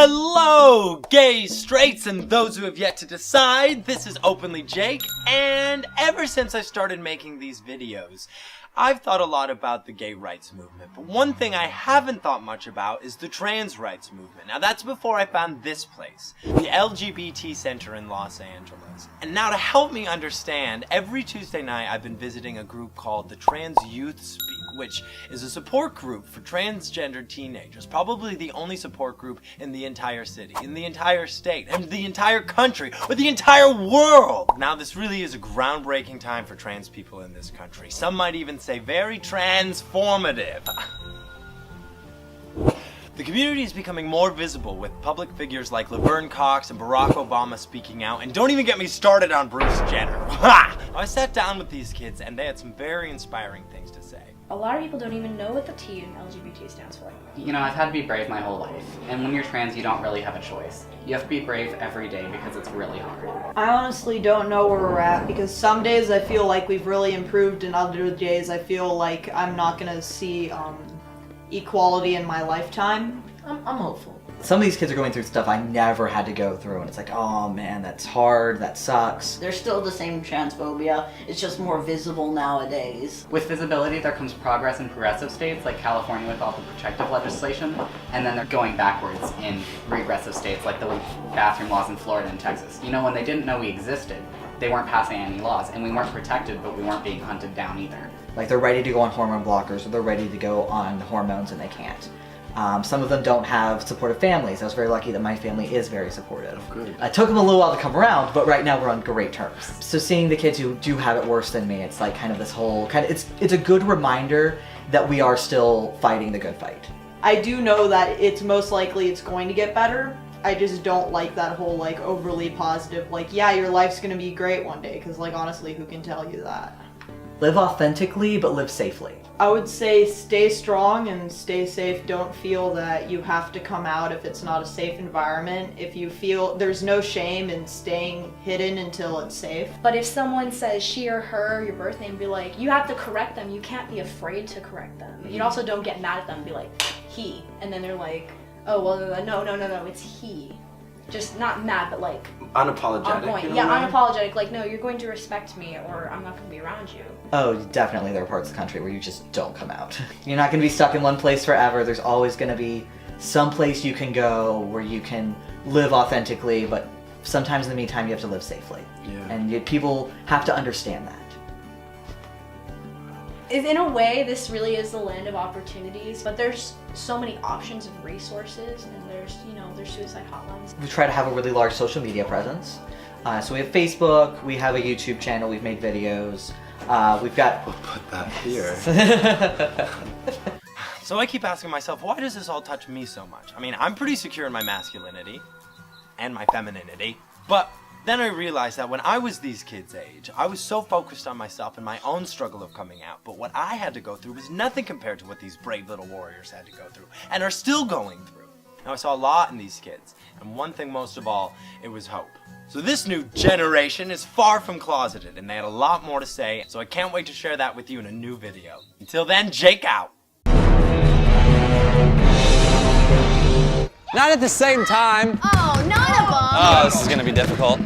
Hello, gays, straights, and those who have yet to decide. This is Openly Jake, and ever since I started making these videos, I've thought a lot about the gay rights movement, but one thing I haven't thought much about is the trans rights movement. Now that's before I found this place, the LGBT Center in Los Angeles. And now to help me understand, every Tuesday night I've been visiting a group called the TransYouth Speak, which is a support group for transgender teenagers, probably the only support group in the entire city, in the entire state, and the entire country, or the entire world. Now this really is a groundbreaking time for trans people in this country. Some might even say very transformative. The community is becoming more visible with public figures like Laverne Cox and Barack Obama speaking out, and don't even get me started on Bruce Jenner. I sat down with these kids and they had some very inspiring things to say. A lot of people don't even know what the T in LGBT stands for. You know, I've had to be brave my whole life, and when you're trans, you don't really have a choice. You have to be brave every day because it's really hard. I honestly don't know where we're at, because some days I feel like we've really improved, and other days I feel like I'm not gonna see equality in my lifetime. I'm hopeful. Some of these kids are going through stuff I never had to go through, and it's like, oh man, that's hard, that sucks. There's still the same transphobia, it's just more visible nowadays. With visibility, there comes progress in progressive states like California with all the protective legislation, and then they're going backwards in regressive states like the bathroom laws in Florida and Texas. You know, when they didn't know we existed, they weren't passing any laws, and we weren't protected, but we weren't being hunted down either. Like they're ready to go on hormone blockers, or they're ready to go on hormones and they can't. Some of them don't have supportive families. I was very lucky that my family is very supportive. Good. It took them a little while to come around, but right now we're on great terms. So seeing the kids who do have it worse than me, it's like kind of this whole, it's a good reminder that we are still fighting the good fight. I do know that it's most likely it's going to get better. I just don't like that whole like overly positive, like, yeah, your life's gonna be great one day, because like honestly, who can tell you that? Live authentically, but live safely. I would say stay strong and stay safe. Don't feel that you have to come out if it's not a safe environment. If you feel there's no shame in staying hidden until it's safe. But if someone says she or her, your birth name, be like, you have to correct them. You can't be afraid to correct them. You also don't get mad at them and be like, he. And then they're like, oh, well, no, it's he. Just not mad, but like Unapologetic. unapologetic. Like, no, you're going to respect me, or I'm not going to be around you. Oh, definitely there are parts of the country where you just don't come out. You're not going to be stuck in one place forever. There's always going to be some place you can go where you can live authentically, but sometimes in the meantime you have to live safely. Yeah. And people have to understand that. In a way, this really is the land of opportunities, but there's so many options of resources, and there's suicide hotlines. We try to have a really large social media presence. So we have Facebook, we have a YouTube channel, we've made videos, we've got... We'll put that here. So I keep asking myself, why does this all touch me so much? I mean, I'm pretty secure in my masculinity and my femininity, but then I realized that when I was these kids' age, I was so focused on myself and my own struggle of coming out, but what I had to go through was nothing compared to what these brave little warriors had to go through, and are still going through. Now I saw a lot in these kids, and one thing most of all, it was hope. So this new generation is far from closeted, and they had a lot more to say, so I can't wait to share that with you in a new video. Until then, Jake out! Not at the same time. Oh, not a bum. Oh, this is gonna be difficult.